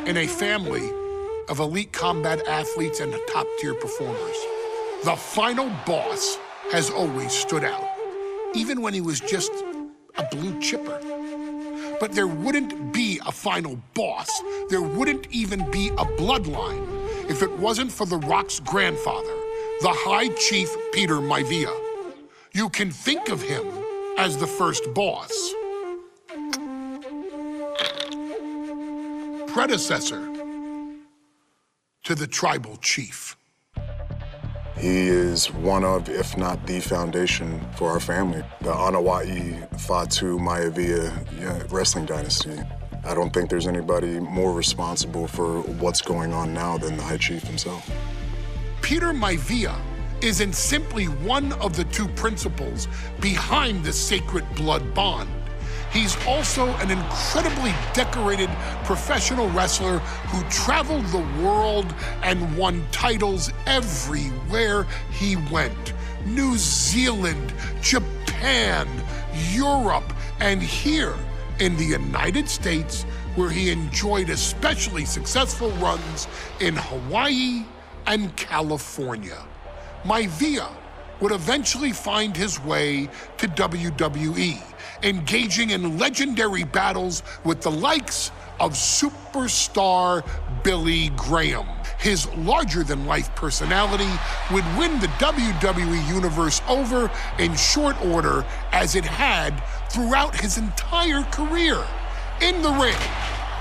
in a family of elite combat athletes and top-tier performers. The final boss has always stood out, even when he was just a blue chipper. But there wouldn't be a final boss. There wouldn't even be a bloodline if it wasn't for The Rock's grandfather, the High Chief Peter Maivia. You can think of him as the first boss. Predecessor to the tribal chief. He is one of, if not the foundation for our family. The Anawa'i Fatu Maivia wrestling dynasty. I don't think there's anybody more responsible for what's going on now than the High Chief himself. Peter Maivia isn't simply one of the two principals behind the sacred blood bond. He's also an incredibly decorated professional wrestler who traveled the world and won titles everywhere he went. New Zealand, Japan, Europe, and here in the United States, where he enjoyed especially successful runs in Hawaii and California. Maivia would eventually find his way to WWE, engaging in legendary battles with the likes of superstar Billy Graham. His larger-than-life personality would win the WWE Universe over in short order, as it had throughout his entire career. In the ring,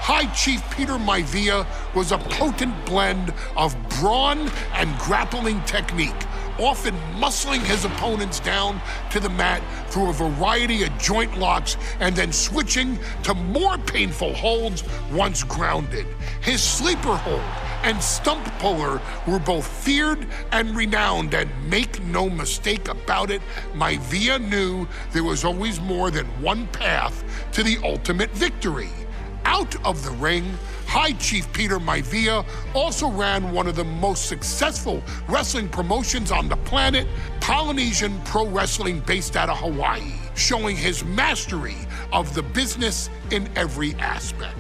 High Chief Peter Maivia was a potent blend of brawn and grappling technique, often muscling his opponents down to the mat through a variety of joint locks and then switching to more painful holds once grounded. His sleeper hold and stump puller were both feared and renowned, and make no mistake about it, Maivia knew there was always more than one path to the ultimate victory. Out of the ring, High Chief Peter Maivia also ran one of the most successful wrestling promotions on the planet, Polynesian Pro Wrestling, based out of Hawaii, showing his mastery of the business in every aspect.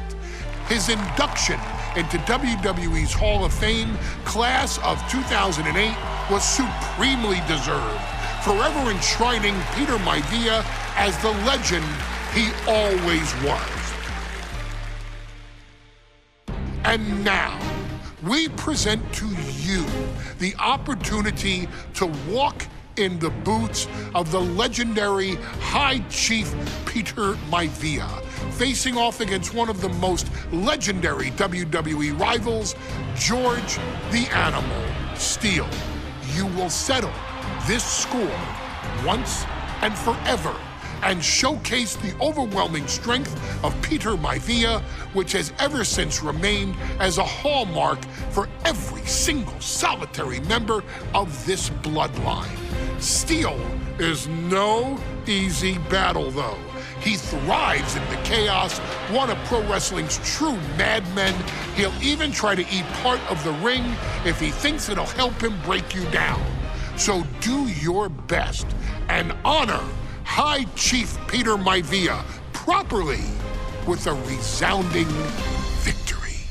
His induction into WWE's Hall of Fame class of 2008 was supremely deserved, forever enshrining Peter Maivia as the legend he always was. And now, we present to you the opportunity to walk in the boots of the legendary High Chief Peter Maivia, facing off against one of the most legendary WWE rivals, George the Animal Steele. You will settle this score once and forever and showcase the overwhelming strength of Peter Maivia, which has ever since remained as a hallmark for every single solitary member of this bloodline. Steele is no easy battle, though. He thrives in the chaos, one of pro wrestling's true madmen. He'll even try to eat part of the ring if he thinks it'll help him break you down. So do your best and honor High Chief Peter Maivia properly with a resounding victory.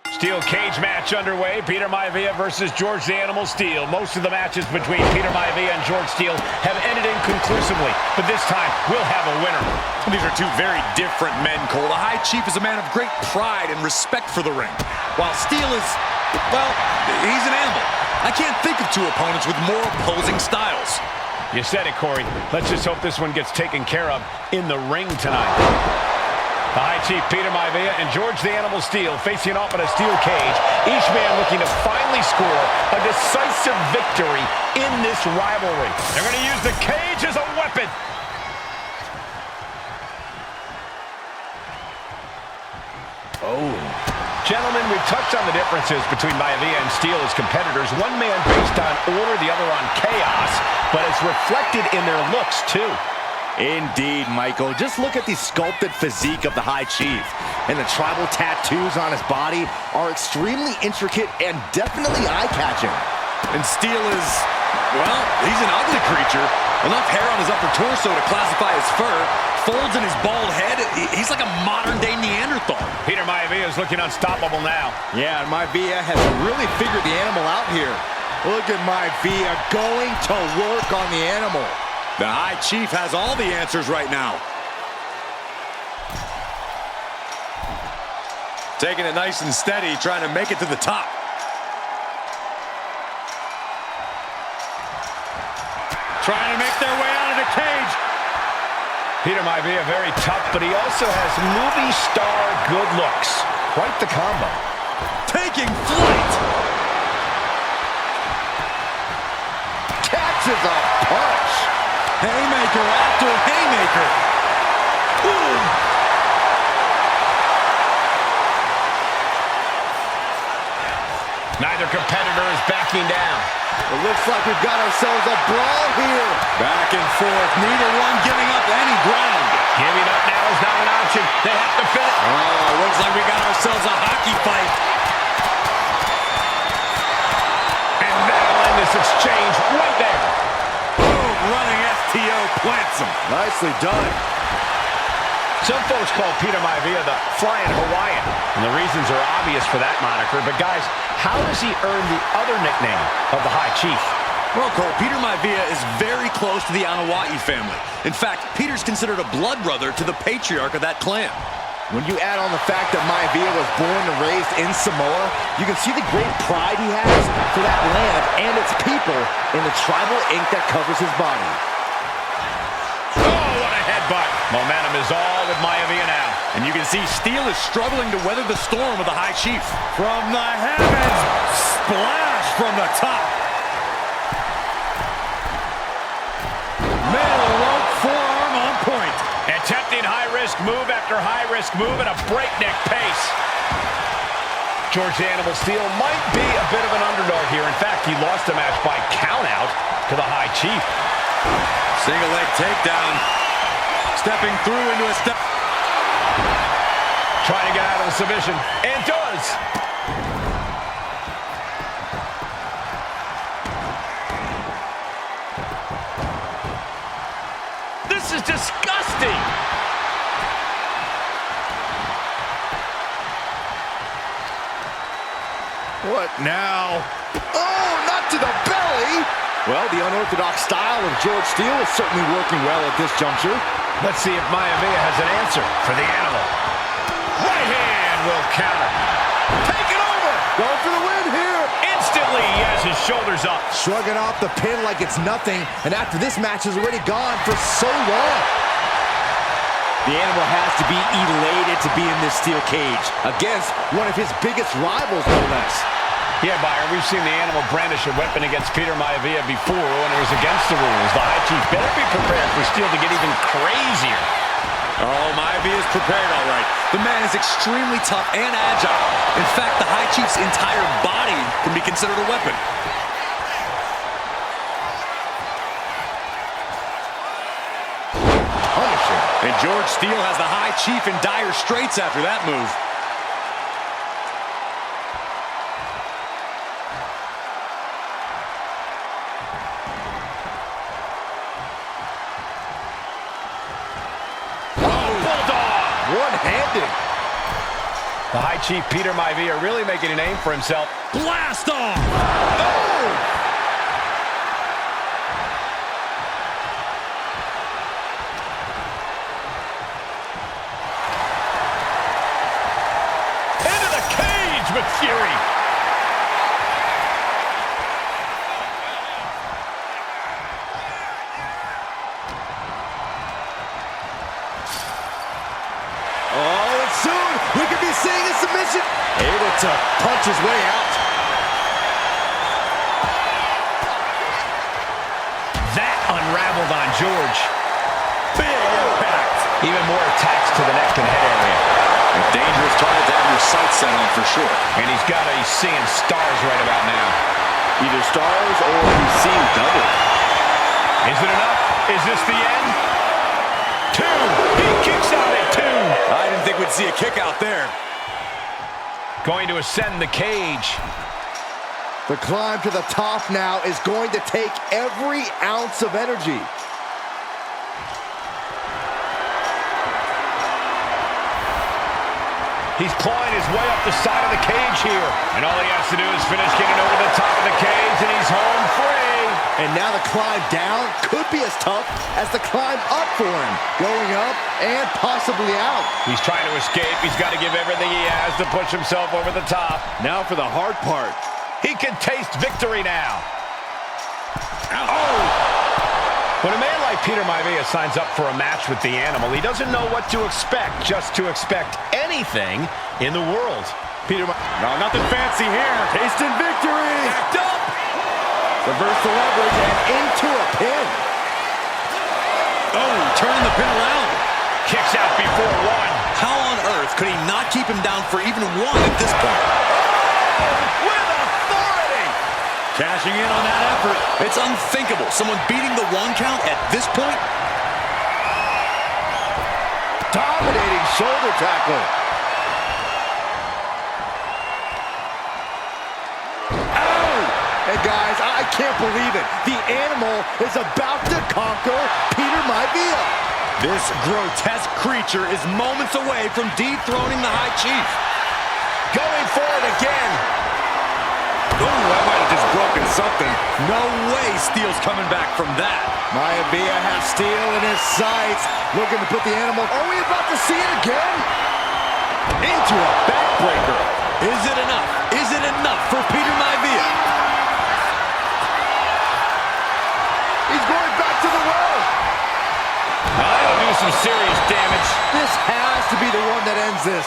Steel cage match underway. Peter Maivia versus George the Animal Steele. Most of the matches between Peter Maivia and George Steele have ended inconclusively, but this time we'll have a winner. These are two very different men, Cole. The High Chief is a man of great pride and respect for the ring, while Steele is, well, he's an animal. I can't think of two opponents with more opposing styles. You said it, Corey. Let's just hope this one gets taken care of in the ring tonight. The High Chief Peter Maivia and George the Animal Steele facing off in a steel cage, each man looking to finally score a decisive victory in this rivalry. They're going to use the cage as a weapon. Oh. Gentlemen, we've touched on the differences between Maivia and Steele as competitors. One man based on order, the other on chaos, but it's reflected in their looks, too. Indeed, Michael. Just look at the sculpted physique of the High Chief. And the tribal tattoos on his body are extremely intricate and definitely eye-catching. And Steele is, well, he's an ugly creature. Enough hair on his upper torso to classify as fur. Folds in his bald head. He's like a modern-day Neanderthal. Peter Maivia is looking unstoppable now. Yeah, and Maivia has really figured the animal out here. Look at Maivia going to work on the animal. The High Chief has all the answers right now. Taking it nice and steady, trying to make it to the top. Trying to make their way out of the cage. Peter Maivia very tough, but he also has movie star good looks. Quite the combo. Taking flight. Catches a punch. Haymaker after haymaker. Boom. Neither competitor is backing down. It looks like we've got ourselves a brawl here. Back and forth, neither one giving up any ground. Giving up now is not an option. They have to finish. Oh, looks like we got ourselves a hockey fight. And that'll end this exchange right there. Boom, running STO plants him. Nicely done. Some folks call Peter Maivia the Flying Hawaiian, and the reasons are obvious for that moniker. But guys, how does he earn the other nickname of the High Chief? Well, Cole, Peter Maivia is very close to the Anawa'i family. In fact, Peter's considered a blood brother to the patriarch of that clan. When you add on the fact that Maivia was born and raised in Samoa, you can see the great pride he has for that land and its people in the tribal ink that covers his body. Oh, what a headbutt. Momentum is all with Maivia now. And you can see Steele is struggling to weather the storm of the High Chief. From the heavens, splash from the top. Middle rope forearm on point. Attempting high-risk move after high-risk move at a breakneck pace. George the Animal Steele might be a bit of an underdog here. In fact, he lost the match by countout to the High Chief. Single leg takedown. Stepping through into a step. Trying to get out of the submission. And does. This is disgusting. What now? Oh, not to the belly! Well, the unorthodox style of George Steele is certainly working well at this juncture. Let's see if Maivia has an answer for the animal. Right hand will counter. Take it over. Going for the win here. Instantly, he has his shoulders up. Shrugging off the pin like it's nothing, and after this match is already gone for so long. The animal has to be elated to be in this steel cage against one of his biggest rivals, no less. Yeah, Byron, we've seen the animal brandish a weapon against Peter Maivia before when it was against the rules. The High Chief better be prepared for Steele to get even crazier. Oh, Maivia is prepared, all right. The man is extremely tough and agile. In fact, the High Chief's entire body can be considered a weapon. Punishing. And George Steele has the High Chief in dire straits after that move. One-handed. The High Chief, Peter Maivia, really making a name for himself. Blast off! Oh! Into the cage with fury. Oh, and soon we could be seeing a submission. Able to punch his way out. That unraveled on George. Big impact. Even more attacks to the neck and head area. A dangerous target to have your sights set on for sure. And he's got to be seeing stars right about now. Either stars or he's seeing double. Is it enough? Is this the end? 2. He kicks out at 2. I didn't think we'd see a kick out there. Going to ascend the cage. The climb to the top now is going to take every ounce of energy. He's clawing his way up the side of the cage here. And all he has to do is finish getting over the top of the cage, and he's home free. And now the climb down could be as tough as the climb up for him. Going up and possibly out. He's trying to escape. He's got to give everything he has to push himself over the top. Now for the hard part. He can taste victory now. Oh! When a man like Peter Maivia signs up for a match with the Animal, he doesn't know what to expect, just to expect anything in the world. No, nothing fancy here. Tasting victory. Backed up. Reverse the leverage and into a pin. Oh, turning the pin around. Kicks out before one. How on earth could he not keep him down for even one at this point? With authority. Cashing in on that effort. It's unthinkable. Someone beating the one count at this point. Dominating shoulder tackle. Oh! Hey guys, I can't believe it. The Animal is about to conquer Peter Maivia. This grotesque creature is moments away from dethroning the High Chief. Going for it again. Ooh, that might have just broken something. No way Steele's coming back from that. Maivia has Steele in his sights, looking to put the Animal. Are we about to see it again? Into a backbreaker. Is it enough? Is it enough for Peter Maivia? He's going back to the well. That'll do some serious damage. This has to be the one that ends this.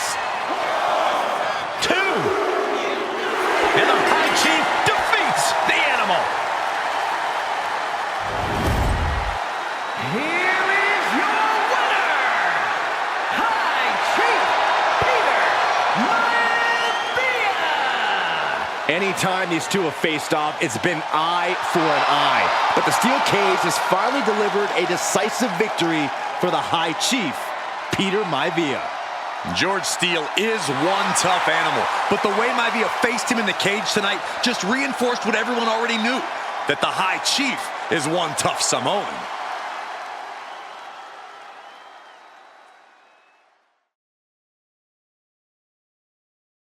And the High Chief defeats the Animal. Here is your winner, High Chief Peter Maivia. Anytime these two have faced off, it's been eye for an eye. But the steel cage has finally delivered a decisive victory for the High Chief, Peter Maivia. George Steele is one tough animal, but the way Maivia faced him in the cage tonight just reinforced what everyone already knew, that the High Chief is one tough Samoan.